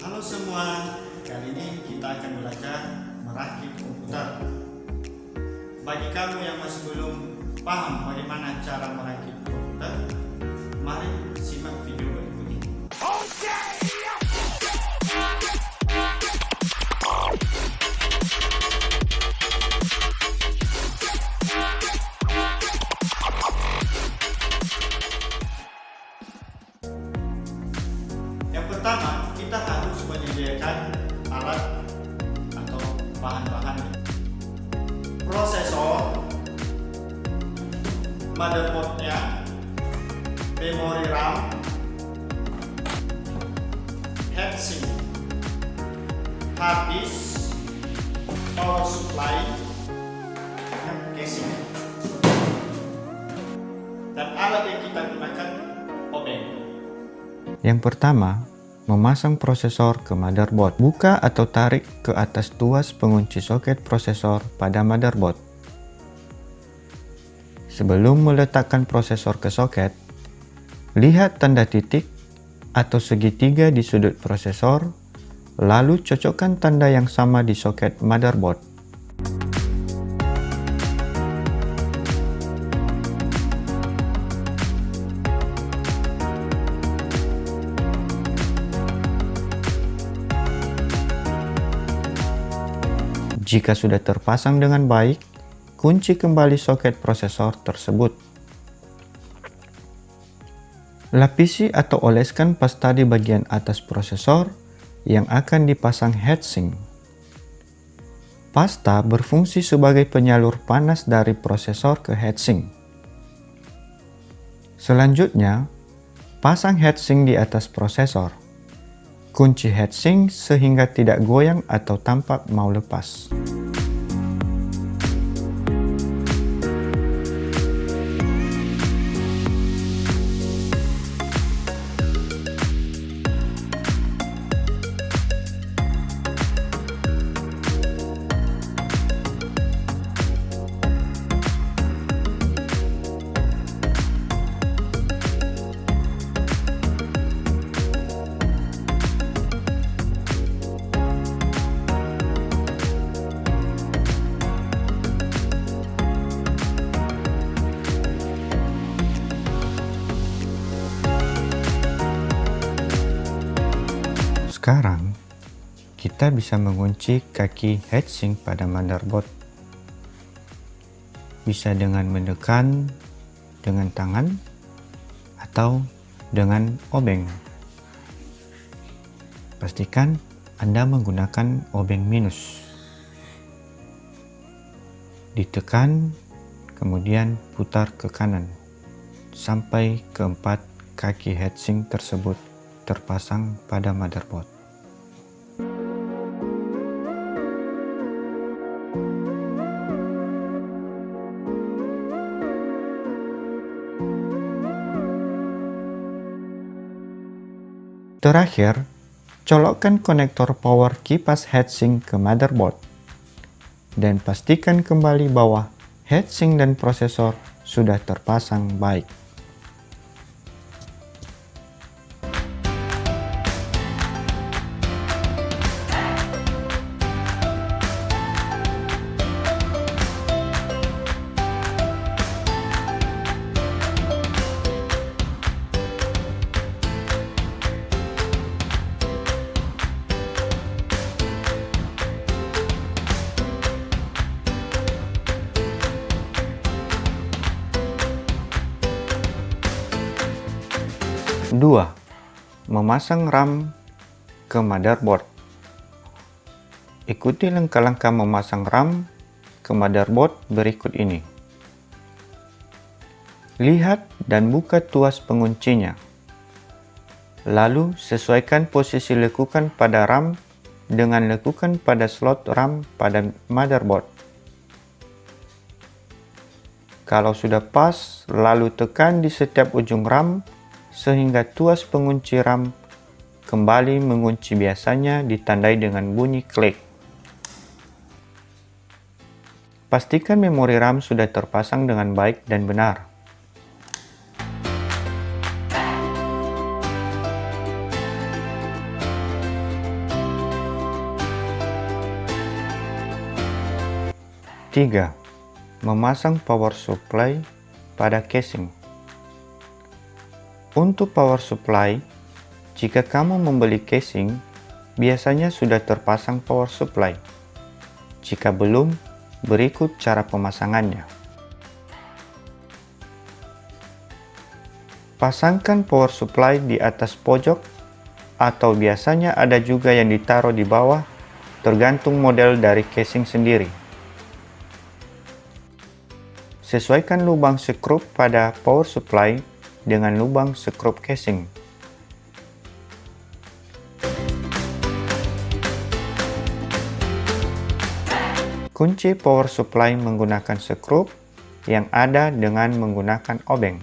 Halo semua, kali ini kita akan belajar merakit komputer. Bagi kamu yang masih belum paham bagaimana cara merakit komputer, mari simak video berikut ini. Yang pertama, kita harus menyediakan alat atau bahan-bahan prosesor, motherboardnya, memori RAM, heatsink, hard disk, power supply, casing, dan alat yang kita gunakan obeng. Yang pertama, memasang prosesor ke motherboard. Buka atau tarik ke atas tuas pengunci soket prosesor pada motherboard. Sebelum meletakkan prosesor ke soket, lihat tanda titik atau segitiga di sudut prosesor, lalu cocokkan tanda yang sama di soket motherboard. Jika sudah terpasang dengan baik, kunci kembali soket prosesor tersebut. Lapisi atau oleskan pasta di bagian atas prosesor yang akan dipasang heatsink. Pasta berfungsi sebagai penyalur panas dari prosesor ke heatsink. Selanjutnya, pasang heatsink di atas prosesor. Kunci heatsink sehingga tidak goyang atau tampak mau lepas. Sekarang, kita bisa mengunci kaki heatsink pada motherboard. Bisa dengan menekan dengan tangan atau dengan obeng. Pastikan Anda menggunakan obeng minus. Ditekan, kemudian putar ke kanan sampai keempat kaki heatsink tersebut terpasang pada motherboard. Terakhir, colokkan konektor power kipas heatsink ke motherboard dan pastikan kembali bahwa heatsink dan prosesor sudah terpasang baik. Dua, memasang RAM ke motherboard. Ikuti langkah-langkah memasang RAM ke motherboard berikut ini. Lihat dan buka tuas penguncinya. Lalu sesuaikan posisi lekukan pada RAM dengan lekukan pada slot RAM pada motherboard. Kalau sudah pas, lalu tekan di setiap ujung RAM sehingga tuas pengunci RAM kembali mengunci, biasanya ditandai dengan bunyi klik. Pastikan memori RAM sudah terpasang dengan baik dan benar. 3. Memasang power supply pada casing. Untuk power supply, jika kamu membeli casing, biasanya sudah terpasang power supply. Jika belum, berikut cara pemasangannya. Pasangkan power supply di atas pojok, atau biasanya ada juga yang ditaruh di bawah, tergantung model dari casing sendiri. Sesuaikan lubang skrup pada power supply dengan lubang skrup casing. Kunci power supply menggunakan skrup yang ada dengan menggunakan obeng.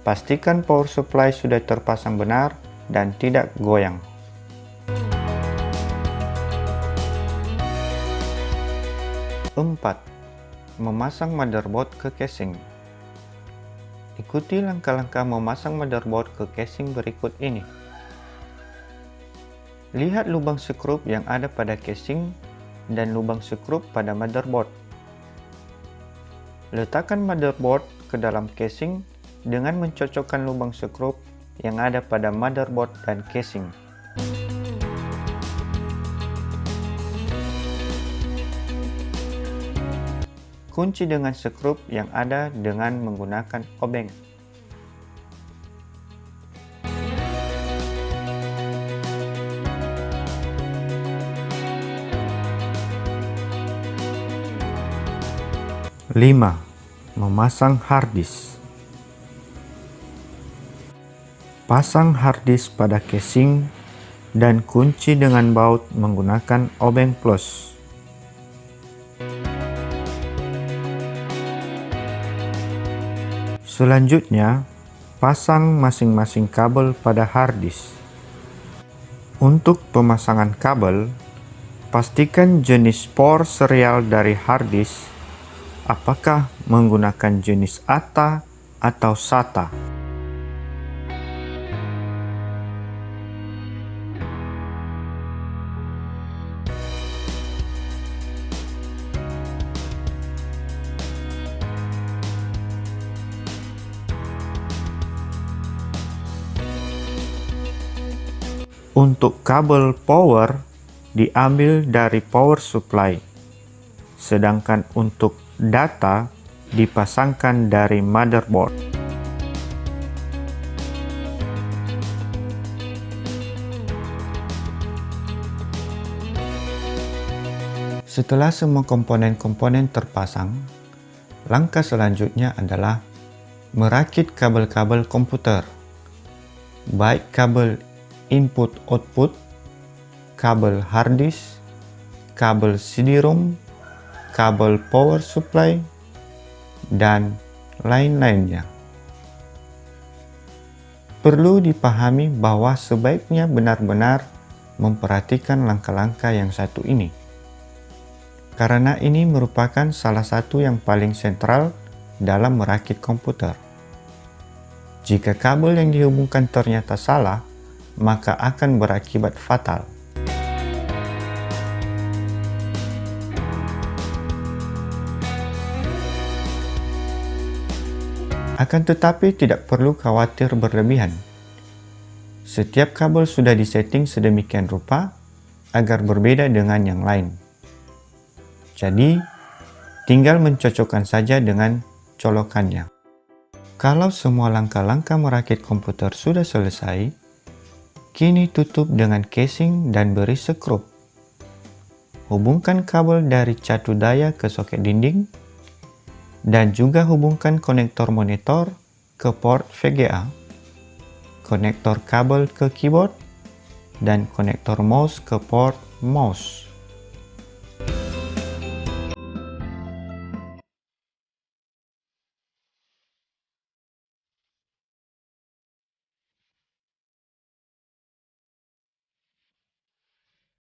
Pastikan power supply sudah terpasang benar dan tidak goyang. Empat, memasang motherboard ke casing. Ikuti langkah-langkah memasang motherboard ke casing berikut ini. Lihat lubang skrup yang ada pada casing dan lubang skrup pada motherboard. Letakkan motherboard ke dalam casing dengan mencocokkan lubang skrup yang ada pada motherboard dan casing. Kunci dengan skrup yang ada dengan menggunakan obeng. Lima, memasang harddisk. Pasang harddisk pada casing dan kunci dengan baut menggunakan obeng plus. Selanjutnya, pasang masing-masing kabel pada harddisk. Untuk pemasangan kabel, pastikan jenis port serial dari harddisk, apakah menggunakan jenis ATA atau SATA. Untuk kabel power diambil dari power supply, sedangkan untuk data dipasangkan dari motherboard. Setelah semua komponen-komponen terpasang, langkah selanjutnya adalah merakit kabel-kabel komputer, baik kabel input-output, kabel harddisk, kabel CD-ROM, kabel power supply, dan lain-lainnya. Perlu dipahami bahwa sebaiknya benar-benar memperhatikan langkah-langkah yang satu ini, karena ini merupakan salah satu yang paling sentral dalam merakit komputer. Jika kabel yang dihubungkan ternyata salah, maka akan berakibat fatal. Akan tetapi tidak perlu khawatir berlebihan. Setiap kabel sudah disetting sedemikian rupa agar berbeda dengan yang lain. Jadi, tinggal mencocokkan saja dengan colokannya. Kalau semua langkah-langkah merakit komputer sudah selesai, kini tutup dengan casing dan beri skrup. Hubungkan kabel dari catu daya ke soket dinding, dan juga hubungkan konektor monitor ke port VGA, konektor kabel ke keyboard, dan konektor mouse ke port mouse.